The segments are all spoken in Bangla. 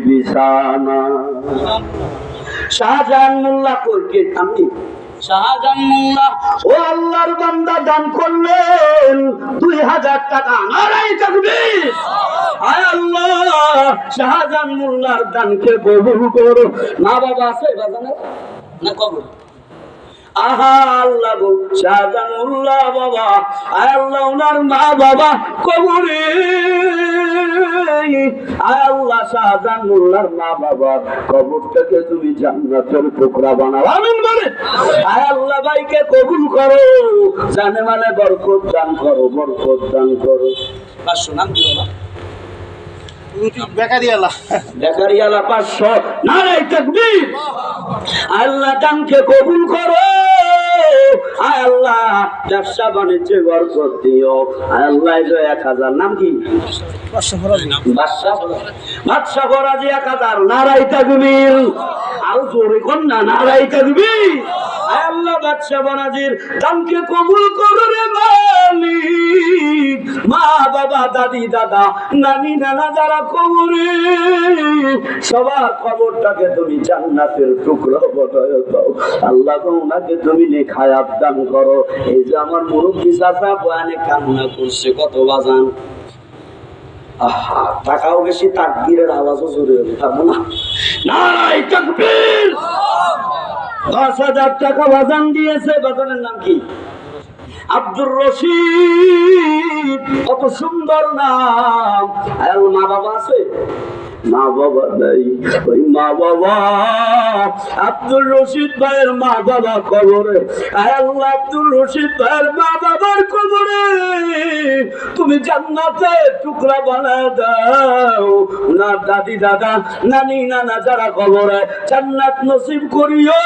বিছানা শাহজাহান মোল্লা করকে আমি শাহজাহান মোল্লা ও আল্লাহর বান্দা দান করলেন 2000 টাকা। নারায়ে তাকবীর। আয় আল্লাহ শাহজাহান মোল্লার দানকে কবুল করো। মা বাবা আছে বাজানে না কবুল আহা আল্লাহ গো শাহজাহান মোল্লা বাবা আয় আল্লাহ ওনার মা বাবা কবরে আয় আল্লাহ শাহজাহান মোল্লার মা বাবা কবরটাকে তুমি জান্নাতের টুকরা বানাও আমিন বলে। আয় আল্লাহ ভাইকে কবুল করো জানে মানে বরকত দান করো বরকত দান করো। পাঁচশো নাম কি বাবা বেকারিয়ালা 500। নারায়ে তাকবীর। আল্লাহ দানকে কবুল করো। আয় আল্লাহ ব্যবসা বাণিজ্যে বরকত দিও। আয় আল্লাহ 1000 নাম কি বাদশা ফরাজি 1000। নারায়ে তাকবীর। আর জোরে কোন না নারায়ে তাকবীর। আয় আল্লাহ বাদশা ফরাজির দানকে কবুল করো রে মালিক। মা বাবা দাদি দাদা নানি নানা যারা কবরে সবার কবরটাকে তুমি জান্নাতের টুকরো বানায় দাও আল্লাহ গো ওনাকে তুমি নেখায়াত দান করো। এই যে আমার মুরব্বি চাচা বয়ানে কামনা করছে কত বাজান আহা টাকাও বেশি তাকবীরের আওয়াজও জোরে হবে থাকবো না। নারায়ে তাকবীর। 10,000 টাকা বাজান দিয়েছে। বাজানের নাম কি আব্দুর রশিদ। কত সুন্দর নাম। আর মা বাবা আছে মা বাবা নাই ওই মা বাবা আব্দুর রশিদ ভাইয়ের মা বাবা কবরে। আয় আল্লাহ আব্দুর রশিদ ভাইয়ের মা বাবার কবরে তুমি জান্নাতের টুকরা বানায় দাও। ওনার দাদি দাদা নানি নানা যারা কবরে জান্নাত নসিব করিও।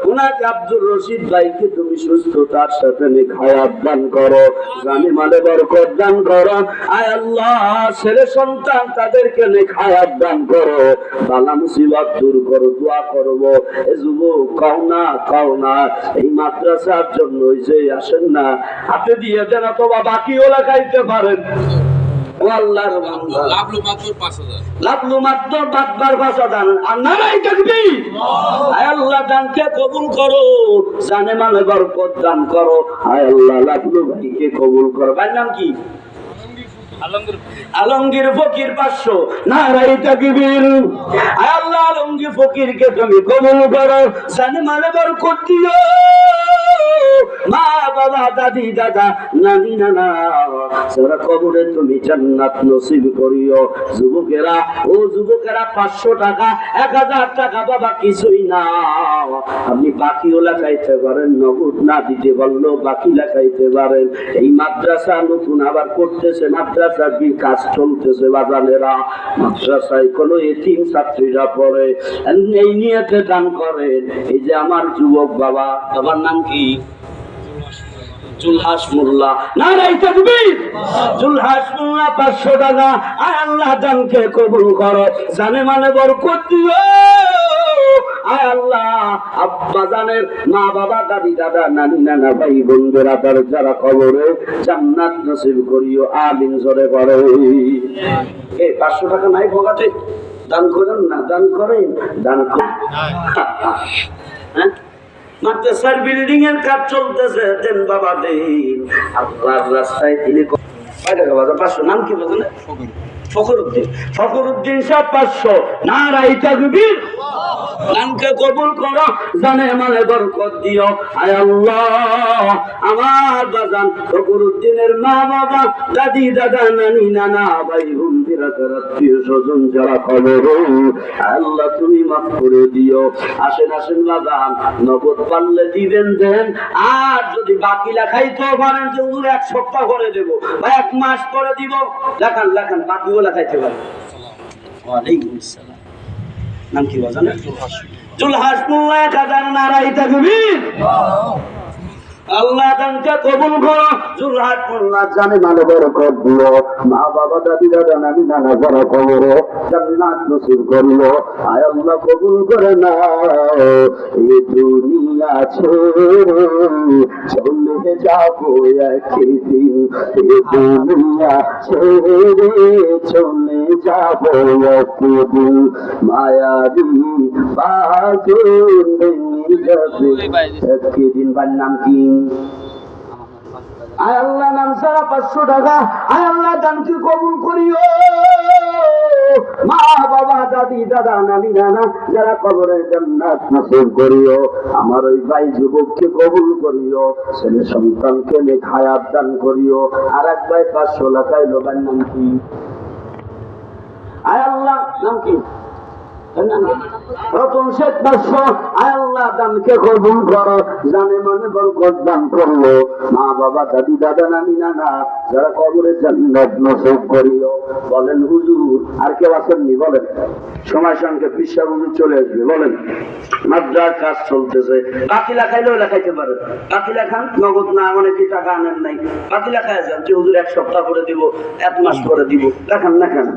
ওনাকে আব্দুর রশিদ ভাইকে তুমি সুস্থতার সাথে নেখায়াত দান করো জানি মানে বরকত দান করো। আয় আল্লাহ ছেলে সন্তান তাদেরকে নেখায়াত দান করো বালা মুসিবত দূর করো দোয়া করব। এ যুবক কাও না এই মাদ্রাসার জন্য যে আসেন না হাতে দিয়ে দেন অথবা বাকিও লাগাইতে পারেন। আল্লাহর বান্দা লাভলু মাত্র 5,000। আর নারায়ে তাকবীর। আয় আল্লাহ দানকে কবুল করো জানে মানে বরকত দান করো। আয় আল্লাহ লাভলু ভাইকে কবুল করো। ভাইয়ের নাম কি আলমগীর ফকির 500। নারায়ে তাকবীর। আয় আল্লাহ আলমগীর ফকিরকে তুমি কবুল করো জানে মানে বরকত দিও। মা বাবা দাদি দাদা নানি নানা সারা কবরে তুমি জান্নাত নসিব করিও। যুবকেরা 500 টাকা 1000 টাকা বাবা কিছুই না আপনি বাকিও লাগাইতে পারেন নগদ না দিতে পারলেও বাকি লাগাইতে পারেন। এই মাদ্রাসা নতুন আবার করতেছে মাদ্রাসার কি কাজ চলতেছে বাজানেরা মাদ্রাসায় কোনো এতিম ছাত্রীরা পড়ে এই নিয়েতে দান করেন। এই যে আমার যুবক বাবা বাবার নাম কি জুলহাস মোল্লা। নারায়ে তাকবীর। জুলহাস মোল্লা 500 টাকা। আয় আল্লাহ দানকে কবুল করো জানে মানে বরকত দিও। আয় আল্লাহ আব্বা জানের মা বাবা দাদি দাদা নানি নানা ভাই বোন বেরাদার যারা কবরে জান্নাত নসিব করিও আমিন জোরে পড়ো। এই 500 টাকা নাই পকেটে দান করেন না দান করেন দান করেন। হ্যাঁ মাদ্রাসার বিল্ডিং এর কাজ চলতেছে দেন বাবা দেন আল্লাহর রাস্তায় দিলে 500। নাম কি বলেন ফখরুদ্দিন সাহেব 500। নারায়ে তাকবীর। দানকে কবুল করো জানে মানে বরকত দিও। আয় আল্লাহ আমার বাজান ফখরুদ্দিনের মা বাবা দাদি দাদা নানি নানা ভাই বোন বিরাদার আত্মীয় স্বজন যারা কবরে আল্লাহ তুমি মাফ করে দিও। আসেন বাজান নগদ পারলে দিবেন দেন আর যদি বাকি লেখাইতেও পারেন যে 1 সপ্তাহ করে দেবো বা 1 মাস করে দিব লেখান বাকিও লেখাইতে পারেন। ওয়ালাইকুম আসসালাম। নাম কি বাজান জুলহাস মোল্লা 1000। নারায়ে তাকবীর। আল্লাহ দানকে কবুল করো, জুলহাট মোল্লা জানে মানে বরকত দিও, মা বাবা দাদি দাদা নানি নানা যারা কবরে জান্নাত নসিব করিও। আয় আল্লাহ কবুল করে নাও। এই দুনিয়া ছেড়ে চলে যাবো একদিন, এই দুনিয়া ছেড়ে চলে যাবো একদিন, মায়াবী বাঁধন একদিন। বার নাম কি? আয় আল্লাহ নাম ছাড়া 500 টাকা, আয় আল্লাহ দানকে কবুল করিও। মা বাবা দাদি দাদা নানি নানা যারা কবরে জান্নাত নসিব করিও। আমার ওই ভাই যুবককে কবুল করিও, ছেলে সন্তানকে নেক হায়াত দান করিও। আর এক ভাই 500 টাকায় লোকের নাম কি? আয় আল্লাহ নাম কি? রতন শেখ 500, আয় আল্লাহ দানকে কবুল করো, জানে মানে বরকত দান করলো। মা বাবা দাদি দাদা নানি নানা যারা কবরে জান্নাত নসিব করিও। বলেন হুজুর আর কেউ আসেননি? বলেন সময় সঙ্গে পিসা হুজুর চলে আসবে। বলেন মাদ্রার কাজ চলতেছে, পাতিলা খাইলেও লেখাইতে পারে। পাতিলা খান, নগদ না, অনেকে টাকা আনেন নাই, পাতিলা খাই যান যে হুজুর 1 সপ্তাহ করে দিব, 1 মাস করে দিব, লেখান লেখান।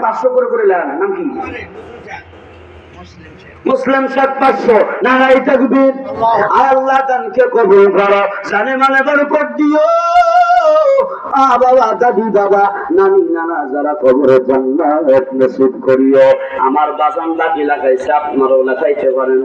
500 করে লেন। নাম কি? মুসলিম শেখ 500, নারাই তাকবীর। আয় আল্লাহ দানকে কবুল করো, জানে মানে বরকত দিও। বাবা দাদি দাদা নানি নানা যারা কবরে জান্নাত নসিব করিও। আমার বাজান লাঠি লাগাইছে, আপনারাও লাগাইতে পারেন।